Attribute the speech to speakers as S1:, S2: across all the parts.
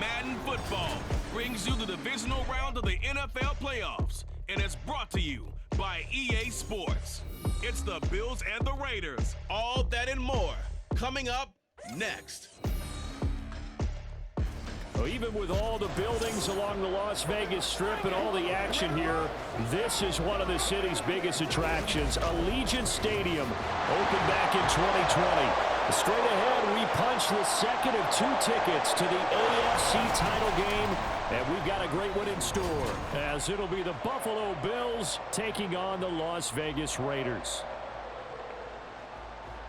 S1: Madden Football brings you the divisional round of the NFL playoffs, and it's brought to you by EA Sports. It's the Bills and the Raiders, all that and more, coming up next.
S2: Well, even with all the buildings along the Las Vegas Strip and all the action here, this is one of the city's biggest attractions. Allegiant Stadium opened back in 2020. Straight ahead, we punch the second of 2 tickets to the AFC title game, and we've got a great one in store, as it'll be the Buffalo Bills taking on the Las Vegas Raiders.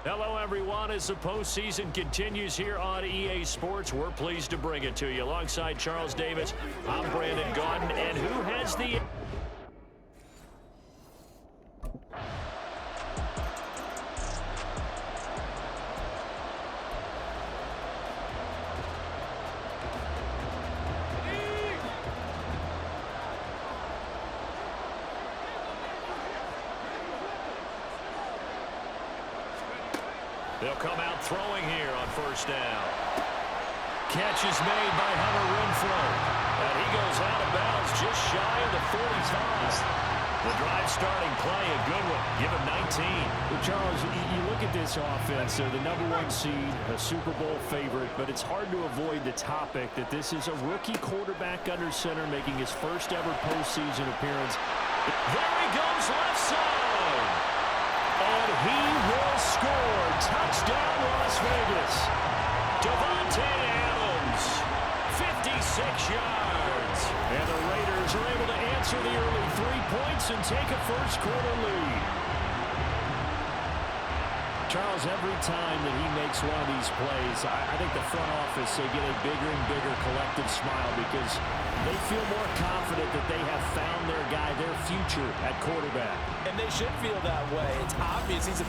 S2: Hello, everyone. As the postseason continues here on EA Sports, we're pleased to bring it to you. Alongside Charles Davis, I'm Brandon Gaudin, and who has the... They'll come out throwing here on first down. Catch is made by Hunter Renfrow. And he goes out of bounds just shy of the 45. The drive starting play, a good one. Give him 19.
S3: Well, Charles, you look at this offense. They're the #1 seed, a Super Bowl favorite, but it's hard to avoid the topic that this is a rookie quarterback under center making his first ever postseason appearance.
S2: There he goes left side.
S3: And he will score. Touchdown, Las Vegas.
S2: Davante Adams, 56 yards.
S3: And the Raiders are able to answer the early 3 points and take a first quarter lead. Charles, every time that he makes one of these plays, I think the front office, they get a bigger and bigger collective smile because they feel more confident that they have found their guy, their future at quarterback.
S4: And they should feel that way. It's obvious he's a...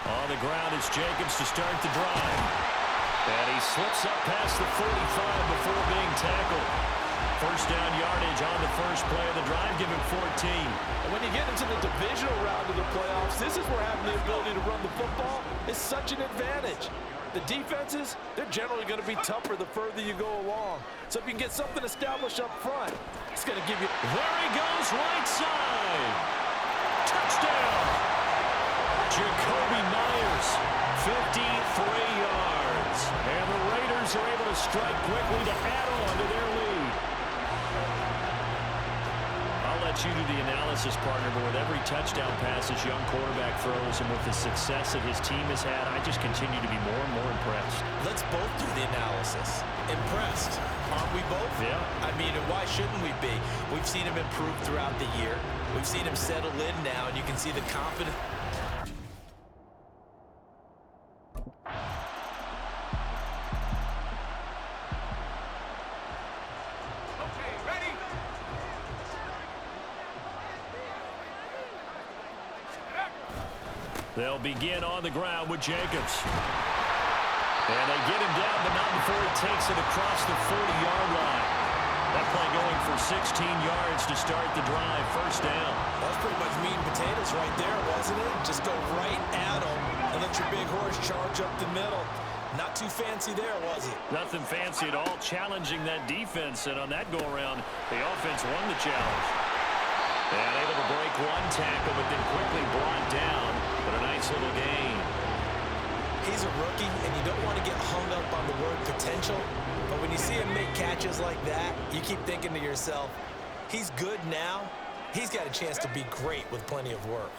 S2: On the ground is Jacobs to start the drive. And he slips up past the 45 before being tackled. First down yardage on the first play of the drive, give him 14.
S4: And when you get into the divisional round of the playoffs, this is where having the ability to run the football is such an advantage. The defenses, they're generally going to be tougher the further you go along. So if you can get something established up front, it's going to give you...
S2: There he goes, right side. Touchdown. Jacoby Myers, 53 yards.
S3: And the Raiders are able to strike quickly to add on to their lead.
S2: I'll let you do the analysis, partner, but with every touchdown pass his young quarterback throws and with the success that his team has had, I just continue to be more and more impressed.
S4: Let's both do the analysis. Impressed. Aren't we both?
S2: Yeah.
S4: I mean, and why shouldn't we be? We've seen him improve throughout the year. We've seen him settle in now, and you can see the confidence.
S2: They'll begin on the ground with Jacobs. And they get him down, but not before he takes it across the 40-yard line. That play going for 16 yards to start the drive. First down.
S4: That was pretty much meat and potatoes right there, wasn't it? Just go right at him and let your big horse charge up the middle. Not too fancy there, was it?
S2: Nothing fancy at all, challenging that defense. And on that go-around, the offense won the challenge. And able to break one tackle, but then quickly brought down. But a nice little gain.
S4: He's a rookie, and you don't want to get hung up on the word potential. But when you see him make catches like that, you keep thinking to yourself, he's good now. He's got a chance to be great with plenty of work.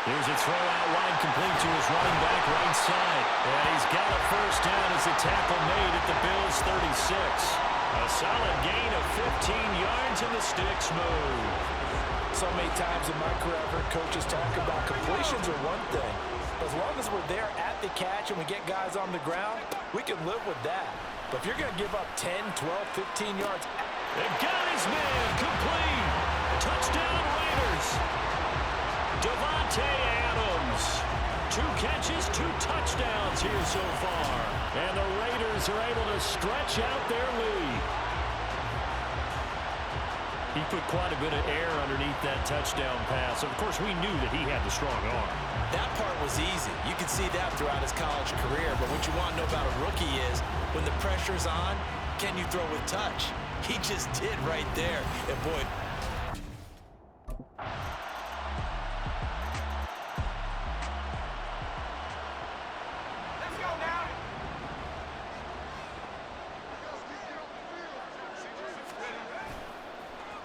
S2: Here's a throw out wide, complete to his running back right side. And he's got a first down as the tackle made at the Bills' 36. A solid gain of 15 yards in the sticks move.
S4: So many times in my career I've heard coaches talk about completions are one thing. But as long as we're there at the catch and we get guys on the ground, we can live with that. But if you're going to give up 10, 12, 15 yards...
S2: They've got his man complete. Touchdown Raiders. Davante Adams. 2 catches, 2 touchdowns here so far. And the Raiders are able to stretch out their lead. He put quite a bit of air underneath that touchdown pass. Of course, we knew that he had the strong arm.
S4: That part was easy. You can see that throughout his college career. But what you want to know about a rookie is when the pressure's on, can you throw with touch? He just did right there. And boy,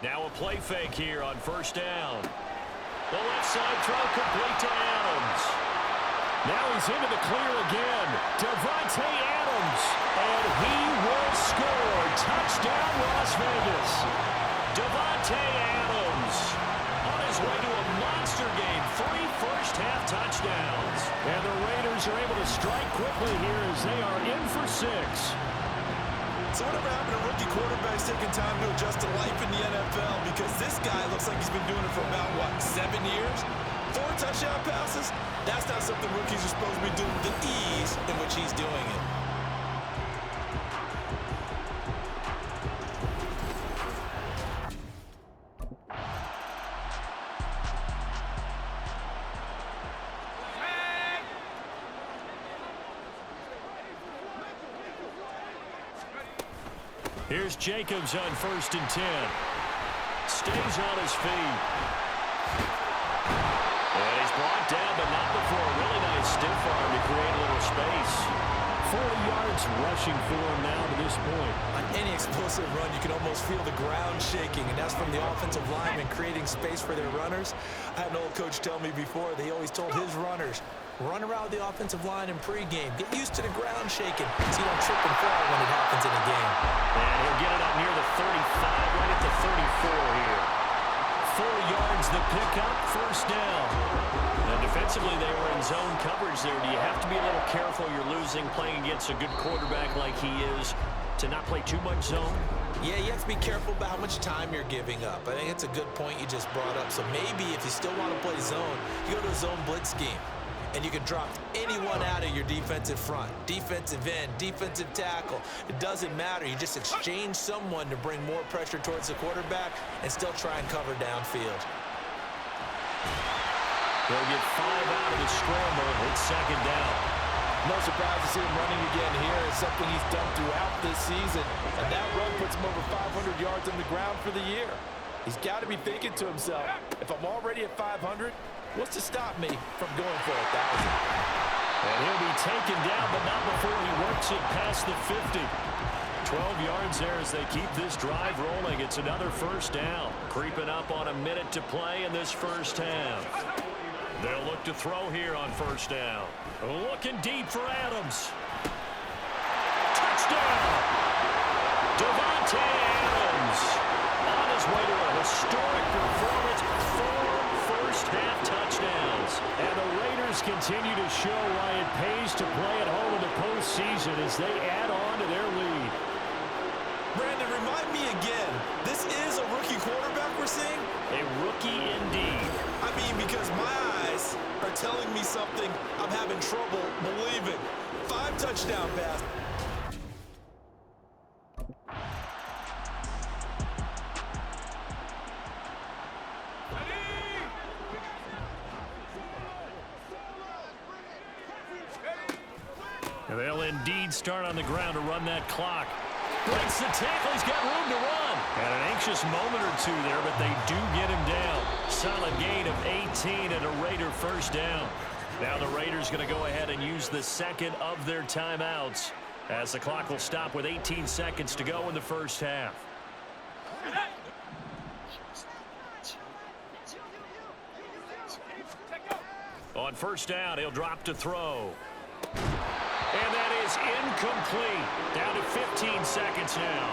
S2: now a play fake here on first down. The left side throw complete to Adams. Now he's into the clear again. Davante Adams. And he will score. Touchdown, Las Vegas. Davante Adams on his way to a monster game. 3 first-half touchdowns. And the Raiders are able to strike quickly here as they are in for 6.
S4: so whatever happened to rookie quarterbacks taking time to adjust to life in the NFL? Because this guy looks like he's been doing it for about, what, 7 years? 4 touchdown passes? That's not something rookies are supposed to be doing with the ease in which he's doing it.
S2: Here's Jacobs on 1st and 10. Stays on his feet. And he's brought down, but not before a really nice stiff arm to create a little space. 40 yards rushing for him now to this point.
S4: On any explosive run, you can almost feel the ground shaking, and that's from the offensive linemen creating space for their runners. I had an old coach tell me before, they always told his runners, run around the offensive line in pregame. Get used to the ground shaking so you don't trip and fall when it happens in a game.
S2: And he'll get it up near the 35, right at the 34 here. 4 yards the pickup, first down. And defensively, they were in zone coverage there. Do you have to be a little careful? You're losing playing against a good quarterback like he is to not play too much zone?
S4: Yeah, you have to be careful about how much time you're giving up. I think it's a good point you just brought up. So maybe if you still want to play zone, you go to a zone blitz scheme. And you can drop anyone out of your defensive front. Defensive end, defensive tackle. It doesn't matter. You just exchange someone to bring more pressure towards the quarterback and still try and cover downfield.
S2: They'll get 5 out of the scramble. It's 2nd down.
S4: No surprise to see him running again here. It's something he's done throughout this season. And that run puts him over 500 yards on the ground for the year. He's got to be thinking to himself, if I'm already at 500, what's to stop me from going for 1,000?
S2: And he'll be taken down, but not before he works it past the 50. 12 yards there as they keep this drive rolling. It's another first down. Creeping up on a minute to play in this first half. They'll look to throw here on first down. Looking deep for Adams. Touchdown! Davante Adams on his way to a historic performance. 4 first-half touchdowns. And the Raiders continue to show why it pays to play at home in the postseason as they add on to their lead.
S4: Brandon, remind me again, this is a rookie quarterback we're seeing?
S2: A rookie indeed.
S4: I mean, because my eyes are telling me something I'm having trouble believing. 5 touchdown passes.
S2: They'll indeed start on the ground to run that clock. Breaks the tackle. He's got room to run. Had an anxious moment or two there, but they do get him down. Solid gain of 18 and a Raider first down. Now the Raiders going to go ahead and use the second of their timeouts as the clock will stop with 18 seconds to go in the first half. On first down, he'll drop to throw. And that is incomplete. Down to 15 seconds now.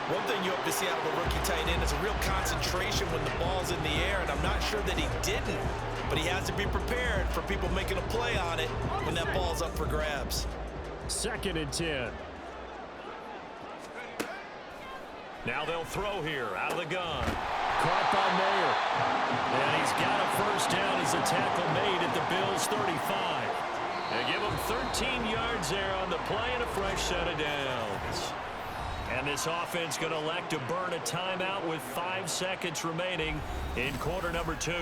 S4: One thing you hope to see out of a rookie tight end is a real concentration when the ball's in the air, and I'm not sure that he didn't, but he has to be prepared for people making a play on it when that ball's up for grabs.
S2: 2nd and 10. Now they'll throw here out of the gun.
S3: Caught by Mayer. And he's got a first down as a tackle made at the Bills' 35. They give him 13 yards there on the play and a fresh set of downs. And this offense going to elect to burn a timeout with 5 seconds remaining in quarter number 2.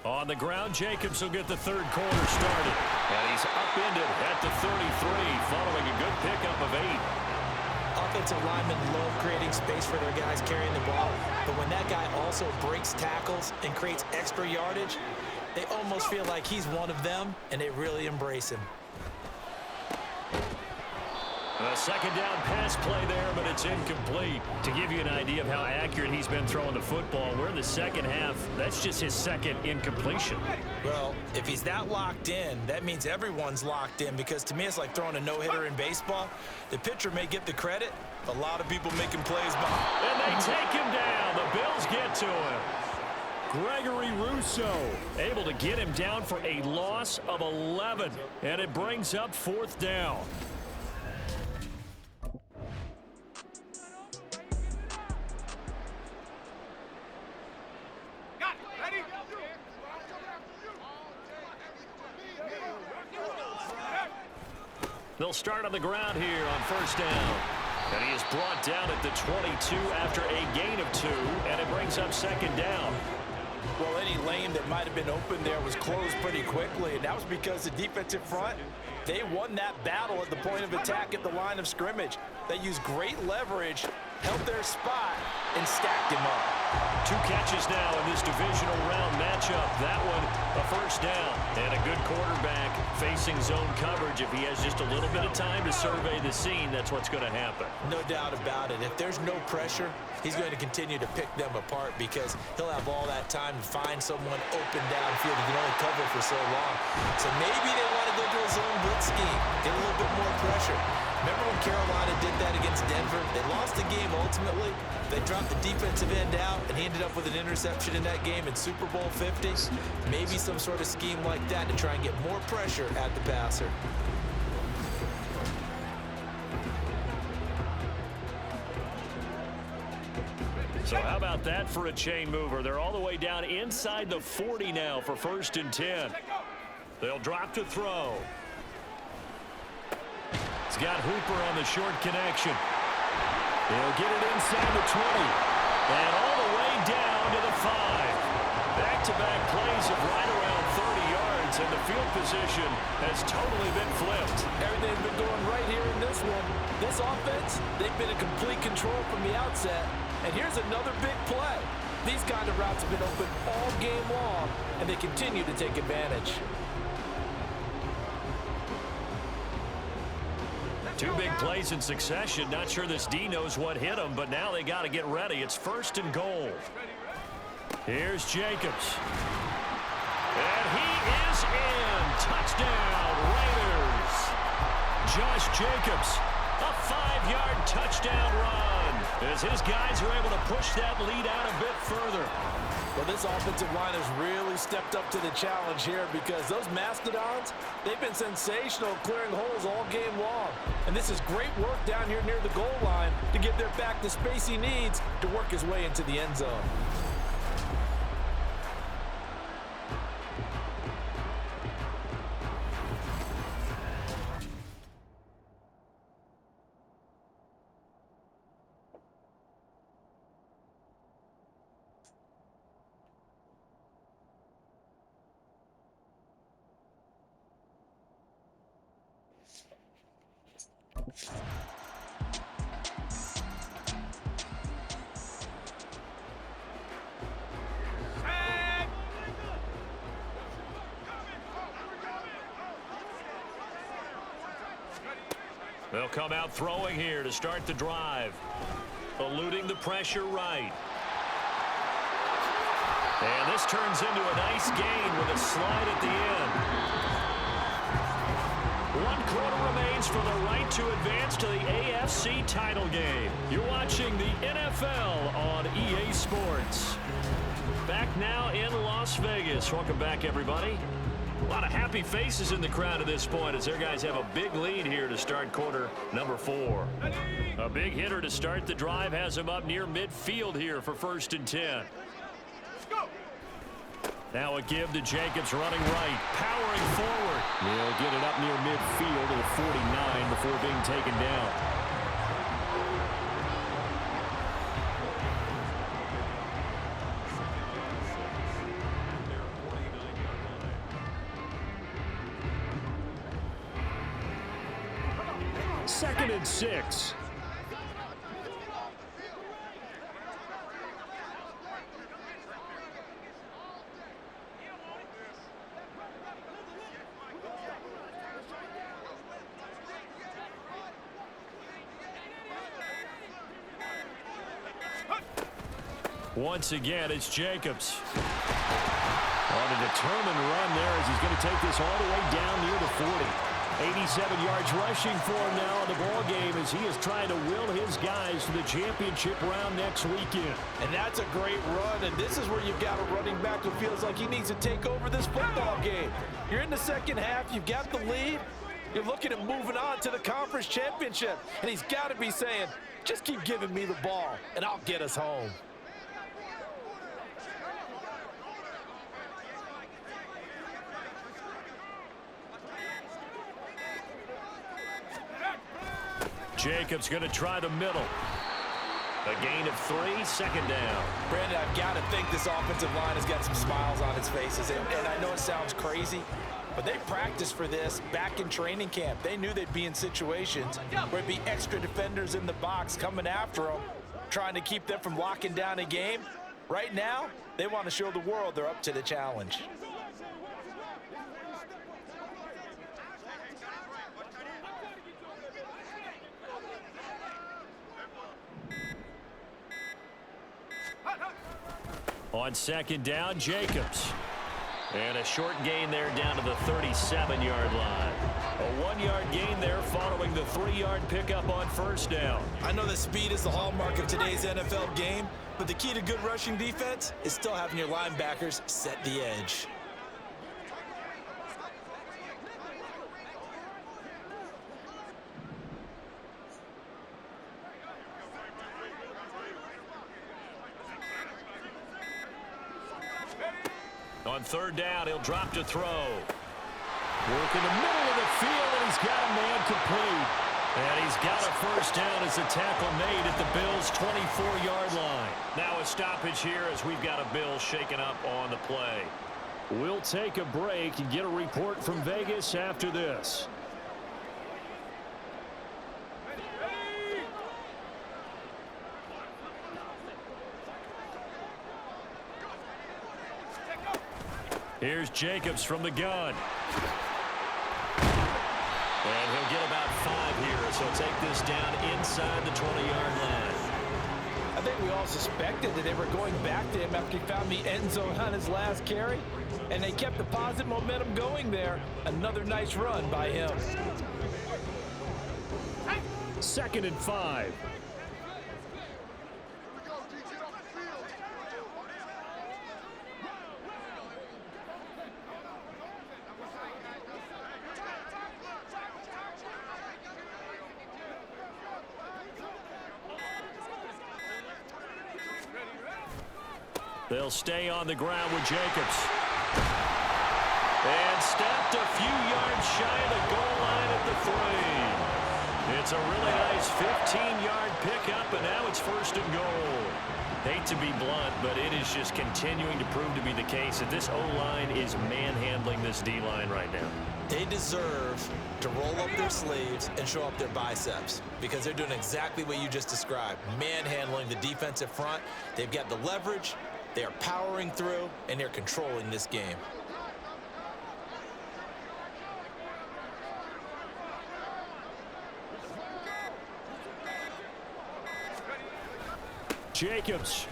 S3: On the ground, Jacobs will get the third quarter started. And he's upended at the 33 following a good pickup of 8.
S4: Offensive linemen love creating space for their guys carrying the ball. But when that guy also breaks tackles and creates extra yardage, they almost feel like he's one of them, and they really embrace him.
S3: A second down pass play there, but it's incomplete. To give you an idea of how accurate he's been throwing the football, we're in the second half. That's just his second incompletion.
S4: Well, if he's that locked in, that means everyone's locked in, because to me it's like throwing a no-hitter in baseball. The pitcher may get the credit, a lot of people making plays behind.
S3: And they take him down. The Bills get to him. Gregory Rousseau able to get him down for a loss of 11. And it brings up 4th down. They'll start on the ground here on first down. And he is brought down at the 22 after a gain of 2, and it brings up 2nd down.
S4: Well, any lane that might have been open there was closed pretty quickly, and that was because the defensive front, they won that battle at the point of attack at the line of scrimmage. They used great leverage, held their spot, and stacked him up.
S3: 2 catches now in this divisional round matchup. That one a first down. And a good quarterback facing zone coverage. If he has just a little bit of time to survey the scene, that's what's going to happen.
S4: No doubt about it. If there's no pressure, he's going to continue to pick them apart, because he'll have all that time to find someone open downfield. He can only cover for so long. So maybe they want to go to a zone blitz scheme, get a little bit more pressure. Remember when Carolina did that against Denver? They lost the game ultimately. They dropped the defensive end out, and he ended up with an interception in that game in Super Bowl 50. Maybe some sort of scheme like that to try and get more pressure at the passer.
S3: So how about that for a chain mover? They're all the way down inside the 40 now for 1st and 10. They'll drop to throw. He's got Hooper on the short connection. He'll get it inside the 20. And all the way down to the 5. Back-to-back plays of right around 30 yards, and the field position has totally been flipped.
S4: Everything's been going right here in this one. This offense, they've been in complete control from the outset. And here's another big play. These kind of routes have been open all game long, and they continue to take advantage.
S3: 2 big plays in succession. Not sure this D knows what hit him, but now they got to get ready. It's 1st and goal. Here's Jacobs. And he is in. Touchdown, Raiders. Josh Jacobs, a 5-yard touchdown run, as his guys are able to push that lead out a bit further.
S4: Well, this offensive line has really stepped up to the challenge here, because those Mastodons, they've been sensational clearing holes all game long. And this is great work down here near the goal line to give their back the space he needs to work his way into the end zone.
S3: They'll come out throwing here to start the drive. Eluding the pressure right. And this turns into a nice gain with a slide at the end.
S2: 1 quarter remains for the right to advance to the AFC title game. You're watching the NFL on EA Sports. Back now in Las Vegas. Welcome back, everybody. A lot of happy faces in the crowd at this point as their guys have a big lead here to start quarter number 4. A big hitter to start the drive has him up near midfield here for 1st and 10. Now a give to Jacobs running right, powering forward. He'll get it up near midfield to the 49 before being taken down. Second and 6. Once again, it's Jacobs. On a determined run there as he's going to take this all the way down near the 40. 87 yards rushing for him now in the ball game as he is trying to will his guys to the championship round next weekend.
S4: And that's a great run, and this is where you've got a running back who feels like he needs to take over this football game. You're in the second half, you've got the lead, you're looking at moving on to the conference championship, and he's got to be saying, just keep giving me the ball, and I'll get us home.
S2: Jacobs going to try the middle. A gain of 3, 2nd down.
S4: Brandon, I've got to think this offensive line has got some smiles on its faces. And I know it sounds crazy, but they practiced for this back in training camp. They knew they'd be in situations where it'd be extra defenders in the box coming after them, trying to keep them from locking down a game. Right now, they want to show the world they're up to the challenge.
S2: On 2nd down, Jacobs. And a short gain there down to the 37-yard line. A 1-yard gain there following the 3-yard pickup on 1st down.
S4: I know that speed is the hallmark of today's NFL game, but the key to good rushing defense is still having your linebackers set the edge.
S2: On 3rd down, he'll drop to throw. Work in the middle of the field, and he's got a man complete. And he's got a 1st down as the tackle made at the Bills' 24-yard line. Now a stoppage here as we've got a Bill shaken up on the play. We'll take a break and get a report from Vegas after this. Here's Jacobs from the gun. And he'll get about 5 here, so he'll take this down inside the 20-yard line.
S4: I think we all suspected that they were going back to him after he found the end zone on his last carry, and they kept the positive momentum going there. Another nice run by him.
S2: 2nd and 5. They'll stay on the ground with Jacobs. And stepped a few yards shy of the goal line at the 3. It's a really nice 15-yard pickup, and now it's 1st and goal. Hate to be blunt, but it is just continuing to prove to be the case that this O-line is manhandling this D-line right now.
S4: They deserve to roll up their sleeves and show up their biceps because they're doing exactly what you just described, manhandling the defensive front. They've got the leverage. They are powering through, and they're controlling this game.
S2: Jacobs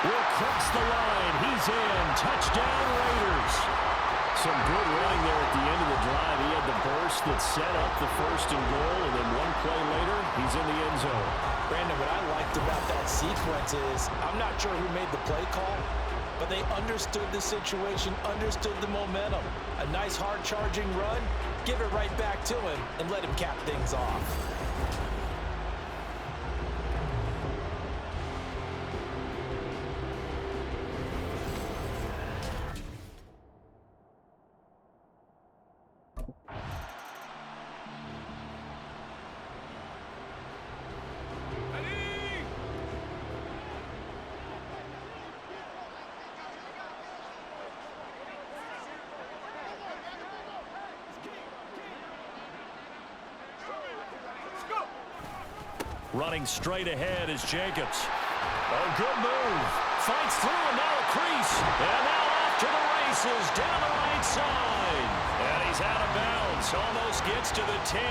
S2: will cross the line. He's in. Touchdown, Raiders. Some good running there at the end of the drive. He had the burst that set up the first and goal, and then one play later, he's in the end zone.
S4: Brandon, what I liked about that sequence is I'm not sure who made the play call, but they understood the situation, understood the momentum. A nice hard-charging run, give it right back to him, and let him cap things off.
S2: Running straight ahead is Jacobs. A good move. Fights through and now a crease. And now off to the races down the right side. And he's out of bounds. Almost gets to the 10.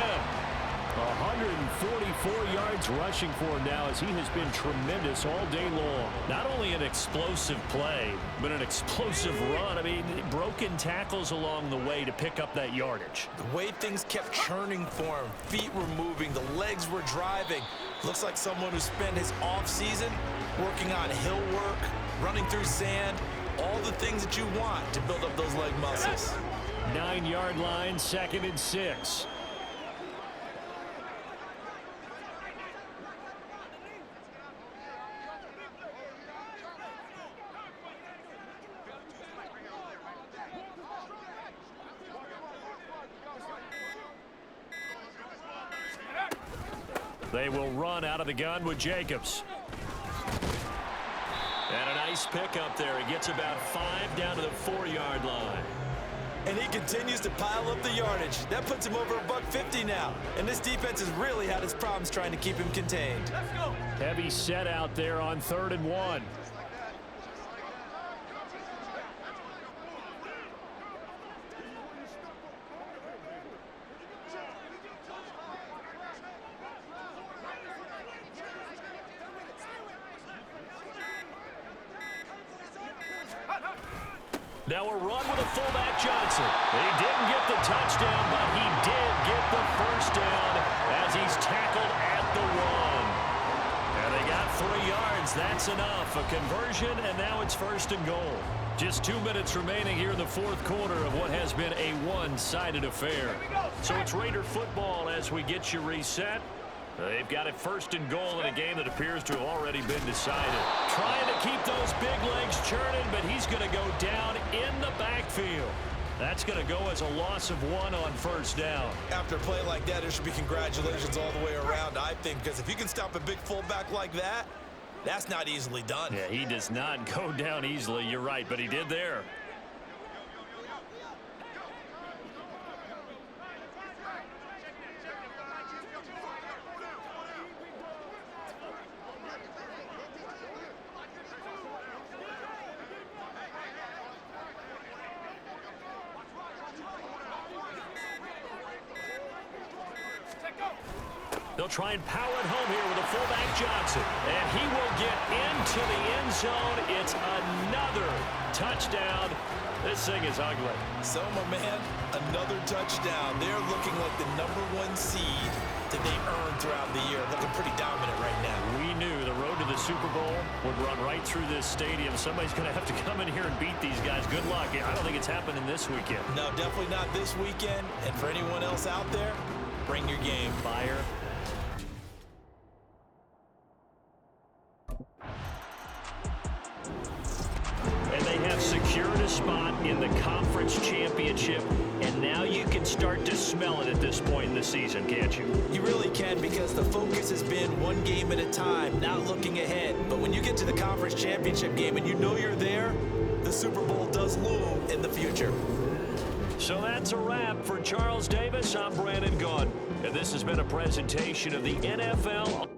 S2: 144 yards rushing for him now as he has been tremendous all day long. Not only an explosive play, but an explosive run. I mean, broken tackles along the way to pick up that yardage.
S4: The way things kept churning for him, feet were moving, the legs were driving. Looks like someone who spent his offseason working on hill work, running through sand, all the things that you want to build up those leg muscles.
S2: 9-yard line, 2nd and 6. They will run out of the gun with Jacobs. And a nice pickup there. He gets about 5 down to the 4-yard line.
S4: And he continues to pile up the yardage. That puts him over $150 now. And this defense has really had its problems trying to keep him contained.
S1: Let's go.
S2: Heavy set out there on 3rd and 1. Now a run with a fullback Johnson. He didn't get the touchdown, but he did get the first down as he's tackled at the 1. And they got 3 yards. That's enough. A conversion, and now it's 1st and goal. Just 2 minutes remaining here in the 4th quarter of what has been a one-sided affair. So it's Raider football as we get you reset. They've got it 1st and goal in a game that appears to have already been decided. Trying to keep those big legs churning, but he's going to go down in the backfield. That's going to go as a loss of 1 on 1st down.
S4: After a play like that, there should be congratulations all the way around, I think, because if you can stop a big fullback like that, that's not easily done.
S2: Yeah, he does not go down easily. You're right, but he did there. They'll try and power it home here with a fullback Johnson. And he will get into the end zone. It's another touchdown. This thing is ugly.
S4: So, my man, another touchdown. They're looking like the #1 seed that they earned throughout the year. Looking pretty dominant right now.
S2: We knew the road to the Super Bowl would run right through this stadium. Somebody's going to have to come in here and beat these guys. Good luck. I don't think it's happening this weekend.
S4: No, definitely not this weekend. And for anyone else out there, bring your game.
S2: Fire. Secured a spot in the conference championship, and now you can start to smell it at this point in the season, can't you?
S4: You really can, because the focus has been one game at a time, not looking ahead. But when you get to the conference championship game and you know you're there, the Super Bowl does loom in the future.
S2: So that's a wrap. For Charles Davis, I'm Brandon Gaudin, and this has been a presentation of the NFL.